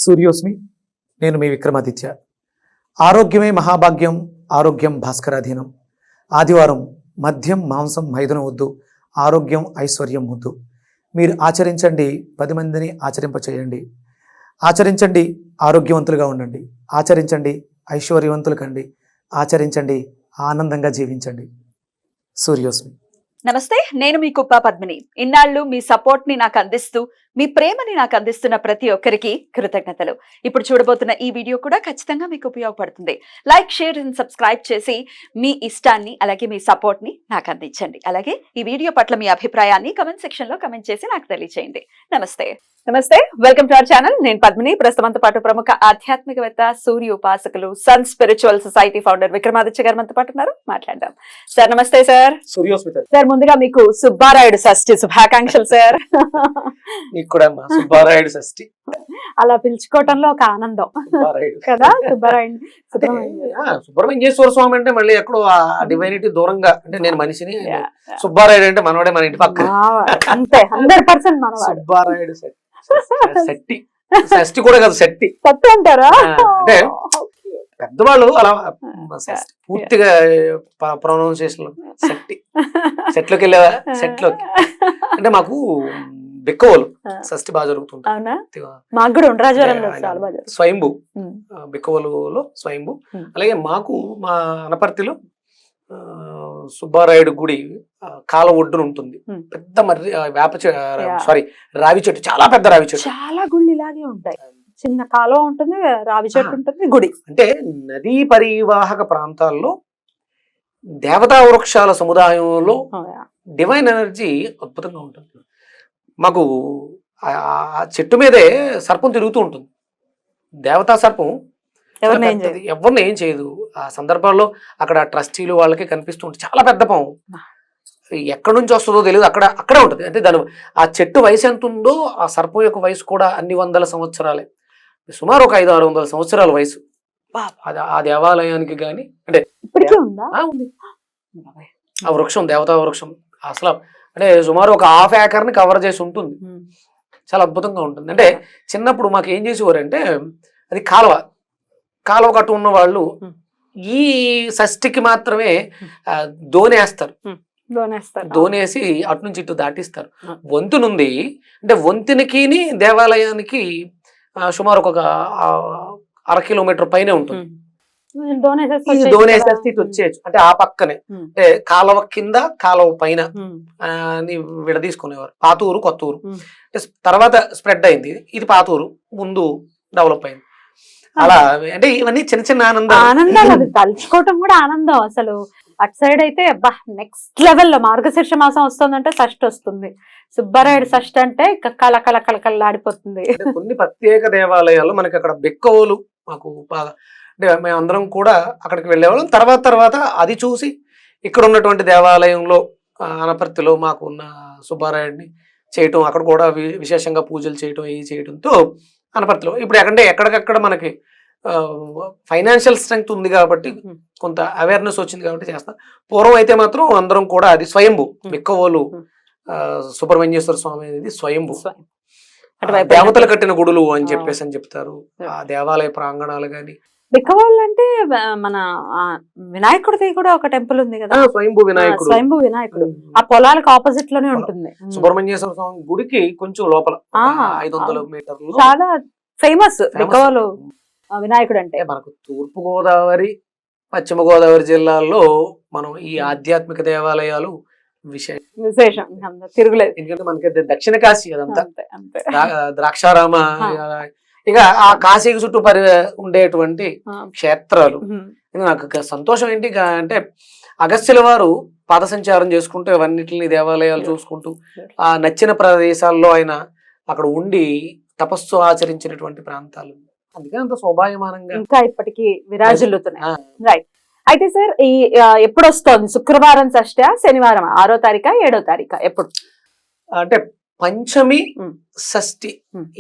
సూర్యోస్మి. నేను మీ విక్రమాదిత్య. ఆరోగ్యమే మహాభాగ్యం, ఆరోగ్యం భాస్కరాధీనం. ఆదివారం మద్యం మాంసం మైదనం వద్దు, ఆరోగ్యం ఐశ్వర్యం ముద్దు. మీరు ఆచరించండి, 10 మందిని ఆచరింపచేయండి. ఆచరించండి, ఆరోగ్యవంతులుగా ఉండండి. ఆచరించండి, ఐశ్వర్యవంతులు కండి. ఆచరించండి, ఆనందంగా జీవించండి. సూర్యోస్మి. నమస్తే, నేను మీ కుప్ప పద్మిని. ఇన్నాళ్ళు మీ సపోర్ట్ ని నాకు అందిస్తూ, మీ ప్రేమని నాకు అందిస్తున్న ప్రతి ఒక్కరికి కృతజ్ఞతలు. ఇప్పుడు చూడబోతున్న ఈ వీడియో కూడా ఖచ్చితంగా మీకు ఉపయోగపడుతుంది. లైక్, షేర్ అండ్ సబ్స్క్రైబ్ చేసి మీ ఇష్టాన్ని అలాగే మీ సపోర్ట్ ని నాకు అందించండి. అలాగే ఈ వీడియో పట్ల మీ అభిప్రాయాన్ని కమెంట్ సెక్షన్ లో కమెంట్ చేసి నాకు తెలియజేయండి. నమస్తే. Welcome to our channel. నేను పద్మిని. ప్రస్తుతంతో పాటు ప్రముఖ ఆధ్యాత్మికవేత్త, సూర్య ఉపాసకులు, Sun Spiritual Society founder Vikramaditya గారు మనతో పాటు ఉన్నారు. మాట్లాడదాం. సార్ నమస్తే. సార్ సార్ ముందుగా మీకు సుబ్బారాయుడు షష్ఠి శుభాకాంక్షలు సార్. సుబ్బారాయుడు షష్ఠి అలా పిలుచుకోవటంలో ఒక ఆనందం కదా. సుబ్రహ్మణ్యేశ్వర స్వామి అంటే మళ్ళీ ఎక్కడో ఆ డివైనిటీ దూరంగా, అంటే నేను మనిషిని, సుబ్బారాయుడు అంటే మనవాడే, మన ఇంటి పక్క. అంతే, 100% మనవాడు. సుబ్బారాయుడు శెట్టి, షష్ఠి కూడా కాదు, శెట్టి శెట్టి అంటారా? అంటే పెద్దవాళ్ళు అలా పూర్తిగా ప్రొనౌన్సియేషన్ శెట్టి. సెట్లోకి వెళ్ళావా? సెట్లోకి అంటే మాకు బిక్కవోలు షష్ఠి బాగా జరుగుతుంది. స్వయంభు బిక్కవోలులో స్వయంభు. అలాగే మాకు మా అనపర్తిలో సుబ్బారాయుడు గుడి కాల ఒడ్డున ఉంటుంది. పెద్ద రావి చెట్టు, చాలా పెద్ద రావి చెట్టు. చాలా గుళ్ళు ఇలాగే ఉంటాయి, చిన్న కాలువ ఉంటుంది, రావి చెట్టు ఉంటుంది, గుడి. అంటే నదీ పరివాహక ప్రాంతాల్లో దేవతా వృక్షాల సముదాయంలో డివైన్ ఎనర్జీ అద్భుతంగా ఉంటుంది. మాకు ఆ చెట్టు మీదే సర్పం తిరుగుతూ ఉంటుంది. దేవతా సర్పం ఎవరిని ఏం చేయదు. ఆ సందర్భాల్లో అక్కడ ట్రస్టీలు వాళ్ళకి కనిపిస్తూ ఉంటుంది. చాలా పెద్ద పాము, ఎక్కడి నుంచి వస్తుందో తెలియదు, అక్కడే ఉంటుంది. అంటే దాని ఆ చెట్టు వయసు ఎంత ఉందో ఆ సర్పం యొక్క వయసు కూడా అన్ని వందల సంవత్సరాలే, సుమారు ఒక 500-600 సంవత్సరాల వయసు. ఆ దేవాలయానికి గాని అంటే ఉంది ఆ వృక్షం, దేవతా వృక్షం. అసలు అంటే సుమారు ఒక 1/2 ఏకర్ని కవర్ చేసి ఉంటుంది. చాలా అద్భుతంగా ఉంటుంది. అంటే చిన్నప్పుడు మాకు ఏం చేసేవారంటే, అది కాలువ కట్టు ఉన్న వాళ్ళు ఈ షష్ఠికి మాత్రమే దోనేస్తారు. దోనేసి అటు నుంచి ఇటు దాటిస్తారు. వంతునుంది అంటే వంతునికి దేవాలయానికి సుమారు ఒక 1/2 కిలోమీటర్ పైనే ఉంటుంది. దోనేసేస్తే ఇటు వచ్చేయచ్చు. అంటే ఆ పక్కనే, అంటే కాలువ కింద కాలువ పైన విడదీసుకునేవారు. పాతూరు, కొత్తూరు. తర్వాత స్ప్రెడ్ అయింది. ఇది పాతూరు, ముందు డెవలప్ అయింది. అలా అంటే ఇవన్నీ చిన్న చిన్న ఆనందాలు. అది తలుచుకోవటం కూడా ఆనందం. అసలు అటు సైడ్ అయితే నెక్స్ట్ లెవెల్లో మార్గశీర్ష మాసం వస్తుందంటే షష్ఠి వస్తుంది. సుబ్బారాయుడు షష్ఠి అంటే కళకళలాడిపోతుంది. కొన్ని ప్రత్యేక దేవాలయాలు మనకి అక్కడ బెక్కవోలు మాకు బాగా, అంటే మేమందరం కూడా అక్కడికి వెళ్ళేవాళ్ళం. తర్వాత అది చూసి ఇక్కడ ఉన్నటువంటి దేవాలయంలో అనపర్తిలో మాకు ఉన్న సుబ్బారాయుడిని చేయటం, అక్కడ కూడా విశేషంగా పూజలు చేయటం, ఇవి చేయడంతో అనపర్తిలో ఇప్పుడు ఎక్కడికక్కడ మనకి ఫైనాన్షియల్ స్ట్రెంగ్త్ ఉంది కాబట్టి, కొంత అవేర్నెస్ వచ్చింది కాబట్టి చేస్తాం. పూర్వం అయితే మాత్రం అందరం కూడా అది స్వయంభు. బిక్కవోలు సుబ్రహ్మణ్యేశ్వర స్వామి అనేది స్వయంభు, దేవతలు కట్టిన గుడులు అని చెప్తారు. ఆ దేవాలయ ప్రాంగణాలు గాని. బిక్కవోలు అంటే మన వినాయకుడిది కూడా ఒక టెంపుల్ ఉంది కదా, స్వయంభు వినాయకుడు. ఆ పొలాలకు ఆపోజిట్ లోనే ఉంటుంది. సుబ్రహ్మణ్యేశ్వర స్వామి గుడికి కొంచెం లోపల 500 మీటర్లు. చాలా ఫేమస్ బిక్కవోలు వినాయకుడు అంటే. మనకు తూర్పు గోదావరి, పశ్చిమ గోదావరి జిల్లాల్లో మనం ఈ ఆధ్యాత్మిక దేవాలయాలు విశేషం తిరుగులేదు. ఎందుకంటే మనకి దక్షిణ కాశీ అదంతా ద్రాక్షారామ. ఇక ఆ కాశీకి చుట్టూ ఉండేటువంటి క్షేత్రాలు. నాకు సంతోషం ఏంటి అంటే, అగస్త్యుల వారు పాద సంచారం చేసుకుంటూ అవన్నిటిని దేవాలయాలు చూసుకుంటూ ఆ నచ్చిన ప్రదేశాల్లో ఆయన అక్కడ ఉండి తపస్సు ఆచరించినటువంటి ప్రాంతాలు. అందుకని అంత శోభాయమానంగా ఇంకా ఇప్పటికీ విరాజిల్లుతున్నాయి. రైట్. అయితే సార్, ఈ ఎప్పుడు వస్తుంది? శుక్రవారం షష్ఠి, శనివారం 6వ తారీఖు, 7వ తారీఖు? ఎప్పుడు? అంటే పంచమి, షష్ఠి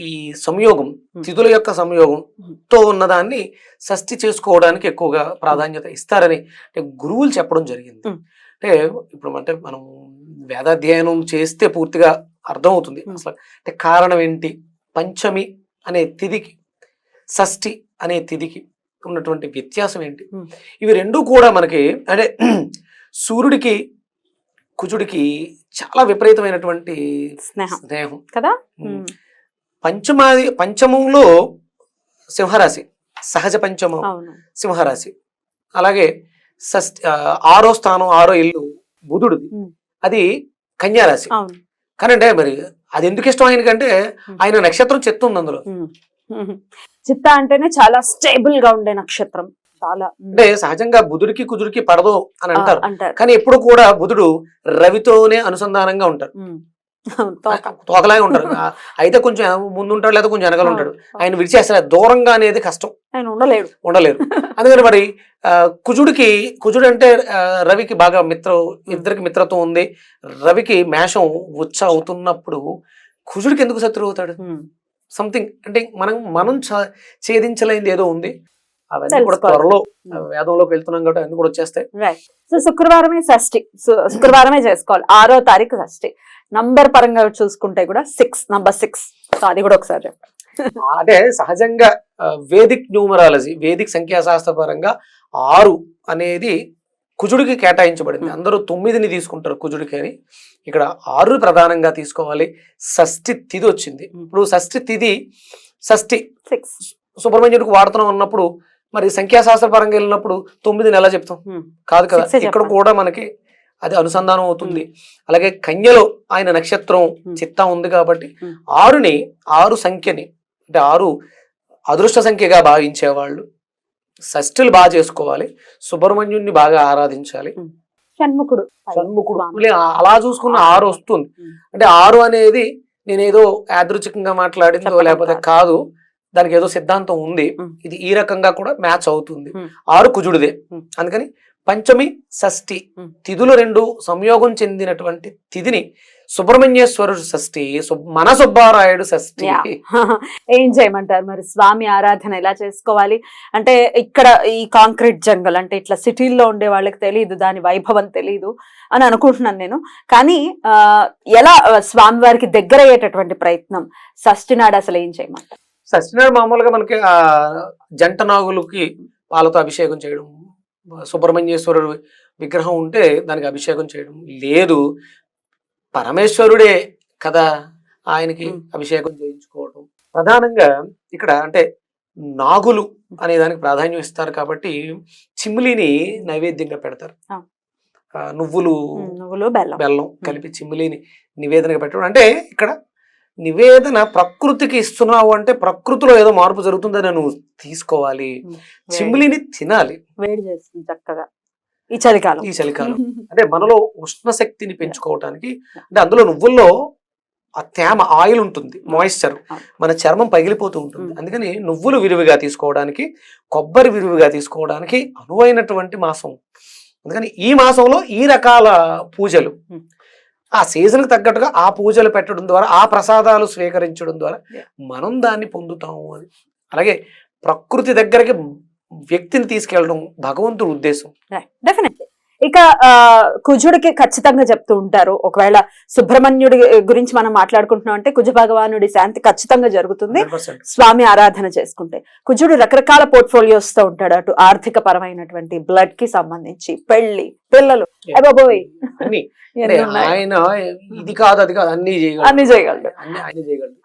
ఈ సంయోగం, తిథుల యొక్క సంయోగంతో ఉన్నదాన్ని షష్ఠి చేసుకోవడానికి ఎక్కువగా ప్రాధాన్యత ఇస్తారని అంటే గురువులు చెప్పడం జరిగింది. అంటే ఇప్పుడు అంటే మనం వేదాధ్యయనం చేస్తే పూర్తిగా అర్థమవుతుంది అసలు. అంటే కారణం ఏంటి? పంచమి అనే తిథికి షష్ఠి అనే తిథికి ఉన్నటువంటి వ్యత్యాసం ఏంటి? Hmm. ఇవి రెండు కూడా మనకి అంటే సూర్యుడికి కుజుడికి చాలా విపరీతమైనటువంటి స్నేహం కదా. పంచమంలో సింహరాశి, సహజ పంచమం సింహరాశి. అలాగే ఆరో స్థానం, ఆరో ఇల్లు బుధుడిది, అది కన్యారాశి. కానీ అంటే మరి అది ఎందుకు ఇష్టం ఆయనకంటే ఆయన నక్షత్రం చిత్త ఉంది అందులో. చిత్త అంటేనే చాలా స్టేబుల్ గా ఉండే నక్షత్రం. చాలా అంటే సహజంగా బుధుడికి కుజుడికి పడదు అని అంటారు, కానీ ఎప్పుడు కూడా బుధుడు రవితోనే అనుసంధానంగా ఉంటారు, తోకలాగా ఉంటారు. అయితే కొంచెం ముందు ఉంటాడు లేదా కొంచెం వెనకాల ఉంటాడు. ఆయన విడిచేస్తారు, దూరంగా అనేది కష్టం, ఆయన ఉండలేరు. అందుకని మరి కుజుడు అంటే రవికి బాగా ఇద్దరికి మిత్రత్వం ఉంది. రవికి మేషం ఉచ్చ అవుతున్నప్పుడు కుజుడికి ఎందుకు శత్రువు అవుతాడు? సంథింగ్ అంటే మనం ఛేదించలేనిది ఏదో ఉంది. అవన్నీ కూడా త్వరలో వేదంలోకి వెళ్తున్నాం కాబట్టి అన్ని కూడా వచ్చేస్తాయి. సో శుక్రవారమే షష్ఠి, శుక్రవారమే చేసుకోవాలి. 6వ తారీఖు షష్ఠి. నంబర్ పరంగా చూసుకుంటే కూడా నంబర్ 6. అది కూడా ఒకసారి చెప్పండి. అంటే సహజంగా వేదిక్ న్యూమరాలజీ, వేదిక్ సంఖ్యాశాస్త్ర పరంగా 6 అనేది కుజుడికి కేటాయించబడింది. అందరూ 9ని తీసుకుంటారు కుజుడికి అని, ఇక్కడ 6 ప్రధానంగా తీసుకోవాలి. షష్ఠి తిథి వచ్చింది. ఇప్పుడు షష్ఠి సుబ్రహ్మణ్యుడికి వాడుతున్నాం అన్నప్పుడు మరి సంఖ్యాశాస్త్ర పరంగా వెళ్ళినప్పుడు 9ని ఎలా చెప్తాం? కాదు కదా. ఇక్కడ కూడా మనకి అది అనుసంధానం అవుతుంది. అలాగే కన్యలో ఆయన నక్షత్రం చిత్త ఉంది కాబట్టి 6ని 6 సంఖ్యని అంటే 6 అదృష్ట సంఖ్యగా భావించేవాళ్ళు షష్ఠులు బాగా చేసుకోవాలి. సుబ్రహ్మణ్యుడిని బాగా ఆరాధించాలి. షణ్ముఖుడు అలా చూసుకున్న 6 వస్తుంది. అంటే 6 అనేది నేనేదో యాదృచ్ఛికంగా మాట్లాడిందో లేకపోతే కాదు, దానికి ఏదో సిద్ధాంతం ఉంది. ఇది ఈ రకంగా కూడా మ్యాచ్ అవుతుంది. 6 కుజుడిదే. అందుకని పంచమి షష్ఠి తిథులు 2 సంయోగం చెందినటువంటి తిథిని సుబ్రహ్మణ్యేశ్వరుడు షష్ఠి, మన సుబ్బారాయుడు షష్ఠి. ఏం చేయమంటారు మరి? స్వామి ఆరాధన ఎలా చేసుకోవాలి అంటే, ఇక్కడ ఈ కాంక్రీట్ జంగల్ అంటే ఇట్లా సిటీల్లో ఉండే వాళ్ళకి తెలియదు, దాని వైభవం తెలియదు అని అనుకుంటున్నాను నేను. కానీ ఎలా స్వామి వారికి దగ్గర అయ్యేటటువంటి ప్రయత్నం షష్ఠి నాడు అసలు ఏం చేయమంటారు? షష్ఠి నాడు మామూలుగా మనకి జంట నాగులకి పాలతో అభిషేకం చేయడం, సుబ్రహ్మణ్యేశ్వరుడు విగ్రహం ఉంటే దానికి అభిషేకం చేయడం, లేదు పరమేశ్వరుడే కదా ఆయనకి అభిషేకం చేయించుకోవడం. ప్రధానంగా ఇక్కడ అంటే నాగులు అనే దానికి ప్రాధాన్యం ఇస్తారు కాబట్టి చిమ్మిలిని నైవేద్యంగా పెడతారు. నువ్వులు బెల్లం కలిపి చిమ్మిలిని నివేదనగా పెట్టడం. అంటే ఇక్కడ నివేదన ప్రకృతికి ఇస్తున్నావు అంటే ప్రకృతిలో ఏదో మార్పు జరుగుతుందని నువ్వు తీసుకోవాలి. చిమ్మిలిని తినాలి, వేడి చేస్తుంది చక్కగా ఈ చలికాలం. అంటే మనలో ఉష్ణ శక్తిని పెంచుకోవటానికి. అంటే అందులో నువ్వుల్లో ఆ తేమ, ఆయిల్ ఉంటుంది, మాయిశ్చర్, మన చర్మం పగిలిపోతూ ఉంటుంది. అందుకని నువ్వులు విరివిగా తీసుకోవడానికి, కొబ్బరి విరివిగా తీసుకోవడానికి అనువైనటువంటి మాసం. అందుకని ఈ మాసంలో ఈ రకాల పూజలు ఆ సీజన్కి తగ్గట్టుగా ఆ పూజలు పెట్టడం ద్వారా, ఆ ప్రసాదాలు స్వీకరించడం ద్వారా మనం దాన్ని పొందుతాము అని. అలాగే ప్రకృతి దగ్గరికి వ్యక్తిని తీసుకెళ్ళడం భగవంతుడి ఉద్దేశం. డెఫినెట్లీ. ఇక కుజుడికి ఖచ్చితంగా చెప్తూ ఉంటారు, ఒకవేళ సుబ్రహ్మణ్యుడి గురించి మనం మాట్లాడుకుంటున్నాం అంటే కుజ భగవానుడి శాంతి ఖచ్చితంగా జరుగుతుంది 100%. స్వామి ఆరాధన చేసుకుంటే. కుజుడు రకరకాల పోర్ట్ఫోలియోస్ తో ఉంటాడు, అటు ఆర్థిక పరమైనటువంటి, బ్లడ్ కి సంబంధించి, పెళ్లి, పిల్లలు, అబ్బోయ్ ఆయన ఇది కాదు అది కాదు అన్ని చేయగలడు.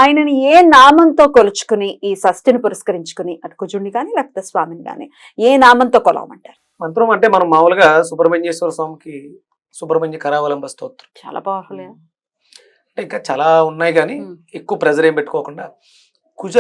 ఆయనని ఏ నామంతో కొలుచుకుని ఈ షష్ఠిని పురస్కరించుకుని అటు కుజుడిని కానీ లేకపోతే స్వామిని కానీ ఏ నామంతో కొలవమంటారు? మంత్రం అంటే మనం మామూలుగా సుబ్రహ్మణ్యేశ్వర స్వామికి సుబ్రహ్మణ్య కరావలంబ స్తోత్రం చాలా పవర్ఫుల్. అంటే ఇంకా చాలా ఉన్నాయి కానీ ఎక్కువ ప్రెజర్ ఏం పెట్టుకోకుండా కుజ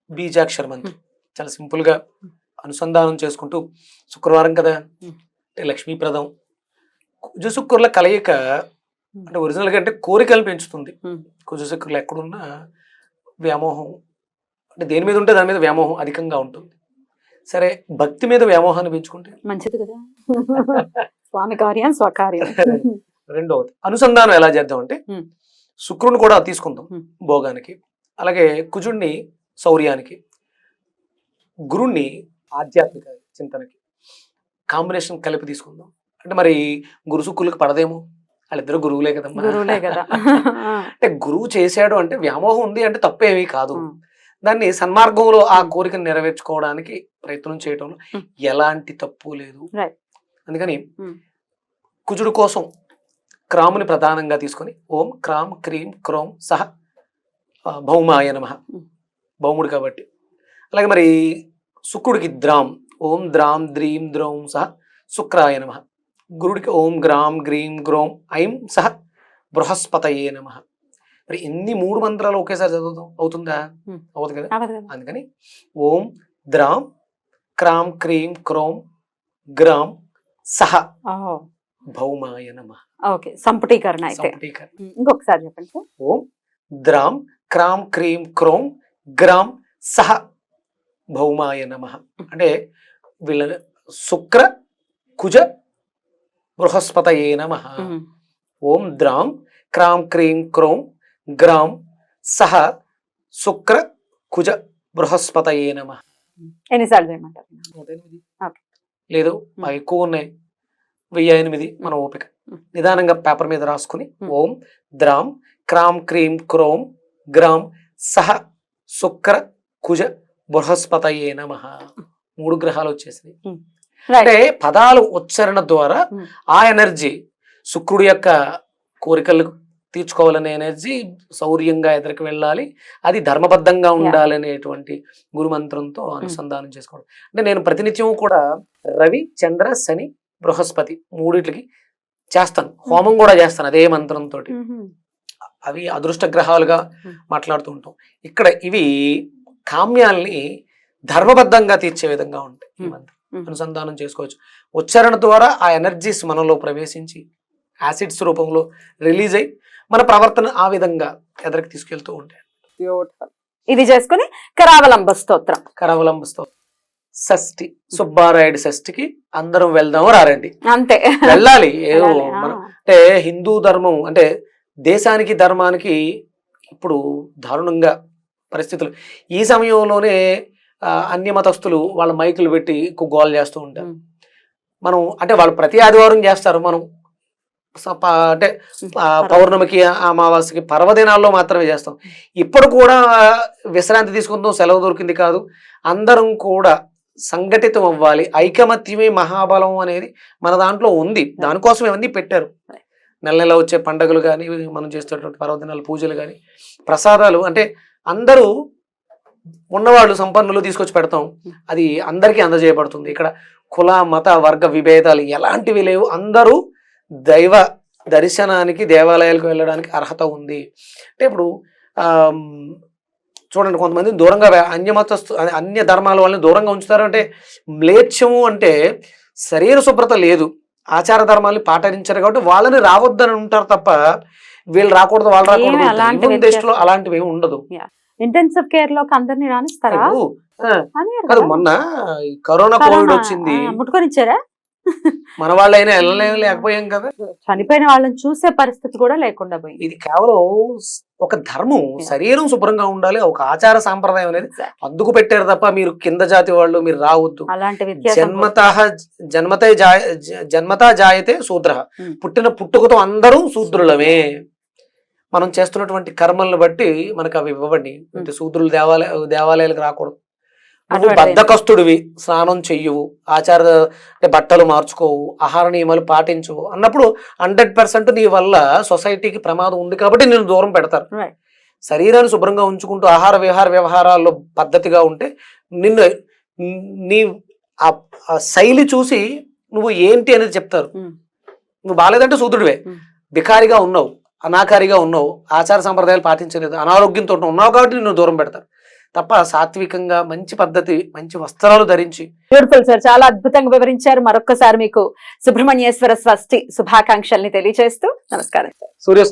బీజాక్షర మంత్రం చాలా సింపుల్ గా అనుసంధానం చేసుకుంటూ, శుక్రవారం కదా అంటే లక్ష్మీప్రదం, కుజ శుక్రుల కలయిక అంటే ఒరిజినల్ గా అంటే కోరికలు పెంచుతుంది. కుజ శుక్రులు ఎక్కడున్నా వ్యామోహం అంటే దేని మీద ఉంటే దాని మీద వ్యామోహం అధికంగా ఉంటుంది. సరే భక్తి మీద వ్యామోహాన్ని పెంచుకుంటే మంచిది కదా. స్వామి కార్యం స్వకార్యం. రెండవది అనుసంధానం ఎలా చేద్దాం అంటే శుక్రుని కూడా తీసుకుందాం భోగానికి, అలాగే కుజుడిని శౌర్యానికి, గురుణ్ణి ఆధ్యాత్మిక చింతనకి, కాంబినేషన్ కలిపి తీసుకుందాం. అంటే మరి గురు శుక్రులకు పడదేమో, వాళ్ళిద్దరు గురువులే కదమ్మా. గురువులే కదా. అంటే గురువు చేశాడు అంటే వ్యామోహం ఉంది అంటే తప్పేమీ కాదు. దాన్ని సన్మార్గంలో ఆ కోరికను నెరవేర్చుకోవడానికి ప్రయత్నం చేయటంలో ఎలాంటి తప్పు లేదు. అందుకని కుజుడు కోసం క్రాముని ప్రధానంగా తీసుకొని ఓం క్రామ్ క్రీం క్రోం సహ భౌమాయ నమః, భౌముడు కాబట్టి. అలాగే మరి శుక్రుడికి ద్రాం ఓం ద్రాం ద్రీం ద్రౌం సహ శుక్రాయ నమః. గురుడికి ఓం గ్రాం గ్రీం గ్రోం ఐం సహ బృహస్పతయే నమః. మరి ఎన్ని 3 మంత్రాలు ఒకేసారి చదువుతాం, అవుతుందా? అవుతుంది కదా. అందుకని ఓం ద్రాం క్రాం క్రీం క్రోం గ్రాం సహ భౌమాయ నమః. ఓకే, సంపుటీకరణ అయితే. ఇంకొకసారి చెప్పండి సార్. ఓం ద్రాం క్రాం క్రీం క్రోం గ్రాం సహ భౌమాయ నమః. అంటే వీళ్ళ శుక్ర కుజ బృహస్పతయే నమః. ఓం ద్రాం క్రాం క్రీం క్రోం గ్రాం సహ శుక్ర కుజ బృహస్పతయే నమః. ఎన్నిసార్లు చేయమంటారు? లేదు మాకు ఎక్కువ ఉన్నాయి, 1008 మన ఓపిక. నిదానంగా పేపర్ మీద రాసుకుని ఓం ద్రాం క్రాం క్రీం క్రోం గ్రాం సహ శుక్ర కుజ బృహస్పతయే నమః. 3 గ్రహాలు వచ్చేసినాయి. అంటే పదాలు ఉచ్చారణ ద్వారా ఆ ఎనర్జీ, శుక్రుడి యొక్క కోరికలు తీర్చుకోవాలనే ఎనర్జీ శౌర్యంగా ఎదురుకు వెళ్ళాలి, అది ధర్మబద్ధంగా ఉండాలనేటువంటి గురుమంత్రంతో అనుసంధానం చేసుకోవడం. అంటే నేను ప్రతినిత్యం కూడా రవి చంద్ర శని బృహస్పతి 3 చేస్తాను, హోమం కూడా చేస్తాను అదే మంత్రంతో. అవి అదృష్ట గ్రహాలుగా మాట్లాడుతూ ఉంటాం. ఇక్కడ ఇవి కామ్యాల్ని ధర్మబద్ధంగా తీర్చే విధంగా ఉంటాయి. ఈ మంత్రం అనుసంధానం చేసుకోవచ్చు. ఉచ్చారణ ద్వారా ఆ ఎనర్జీస్ మనలో ప్రవేశించి యాసిడ్స్ రూపంలో రిలీజ్ అయ్యి మన ప్రవర్తన ఆ విధంగా ఎదరికి తీసుకెళ్తూ ఉంటాయి. ఇది చేసుకుని కరావలంబ స్తోత్రం. కరావలంబ స్తోత్రం షష్ఠి, సుబ్బారాయుడు షష్ఠికి అందరం వెళ్దాము రారండి, అంతే వెళ్ళాలి. ఏదో అంటే హిందూ ధర్మం అంటే దేశానికి ధర్మానికి ఇప్పుడు దారుణంగా పరిస్థితులు. ఈ సమయంలోనే అన్య మతస్థులు వాళ్ళ మైకులు పెట్టి ఎక్కువ గోల్ చేస్తూ ఉంటారు. మనం అంటే వాళ్ళు ప్రతి ఆదివారం చేస్తారు, మనం అంటే పౌర్ణమికి అమావాస్యకి పర్వదినాల్లో మాత్రమే చేస్తాం. ఇప్పుడు కూడా విశ్రాంతి తీసుకుందాం, సెలవు దొరికింది కాదు, అందరం కూడా సంఘటితం అవ్వాలి. ఐకమత్యమే మహాబలం అనేది మన దాంట్లో ఉంది. దానికోసం ఇవన్నీ పెట్టారు. నెల నెల వచ్చే పండుగలు కానీ, మనం చేసేటటువంటి పర్వదినాల పూజలు కానీ, ప్రసాదాలు అంటే అందరూ ఉన్నవాళ్ళు సంపన్నులు తీసుకొచ్చి పెడతాం, అది అందరికీ అందజేయబడుతుంది. ఇక్కడ కుల మత వర్గ విభేదాలు ఎలాంటివి లేవు. అందరూ దైవ దర్శనానికి దేవాలయాలకు వెళ్ళడానికి అర్హత ఉంది. అంటే ఇప్పుడు చూడండి, కొంతమంది దూరంగా అన్య ధర్మాల వాళ్ళని దూరంగా ఉంచుతారు. అంటే మ్లేచ్ఛము అంటే శరీర శుభ్రత లేదు, ఆచార ధర్మాలని పాటించారు కాబట్టి వాళ్ళని రావద్దని ఉంటారు తప్ప వీళ్ళు రాకూడదు వాళ్ళు రాకూడదు. దృష్టిలో అలాంటివి ఏమి ఉండదు. ఇంటెన్సివ్ కేర్ లోకి అందరినీ రానిస్తారా? కాదు, మొన్న కరోనా కోవిడ్ వచ్చింది, ముట్టుకొని ఇచ్చారా? మన వాళ్ళైనా వెళ్ళలేం, లేకపోయాం కదా. చనిపోయిన వాళ్ళని చూసే పరిస్థితి కూడా లేకుండా పోయింది. ఇది కేవలం ఒక ధర్మం, శరీరం శుభ్రంగా ఉండాలి, ఒక ఆచార సాంప్రదాయం అనేది అందుకు పెట్టారు తప్ప మీరు కింద జాతి వాళ్ళు మీరు రావద్దు. అలాంటి జన్మతా జాయతే శూద్ర, పుట్టిన పుట్టుకతో అందరూ శూద్రులమే. మనం చేస్తున్నటువంటి కర్మలను బట్టి మనకు అవి ఇవ్వండి. శూద్రులు దేవాలయాలకు రాకూడదు. నువ్వు బద్ధకస్తుడివి, స్నానం చెయ్యవు, ఆచార అంటే బట్టలు మార్చుకోవు, ఆహార నియమాలు పాటించవు అన్నప్పుడు 100% నీ వల్ల సొసైటీకి ప్రమాదం ఉంది కాబట్టి నేను దూరం పెడతారు. శరీరాన్ని శుభ్రంగా ఉంచుకుంటూ ఆహార వ్యవహారాల్లో పద్ధతిగా ఉంటే నిన్ను నీ ఆ శైలి చూసి నువ్వు ఏంటి అనేది చెప్తారు. నువ్వు బాలేదంటే శూద్రుడివే, బికారిగా ఉన్నావు, అనాకారిగా ఉన్నావు, ఆచార సంప్రదాయాలు పాటించలేదు, అనారోగ్యంతో ఉన్నావు కాబట్టి నిన్ను దూరం పెడతారు తప్ప సాత్వికంగా మంచి పద్ధతి, మంచి వస్త్రాలు ధరించి. బ్యూటిఫుల్ సార్, చాలా అద్భుతంగా వివరించారు. మరొక్కసారి మీకు సుబ్రహ్మణ్యేశ్వర షష్ఠి శుభాకాంక్షల్ని తెలియజేస్తూ నమస్కారం సార్. సూర్యస్మి.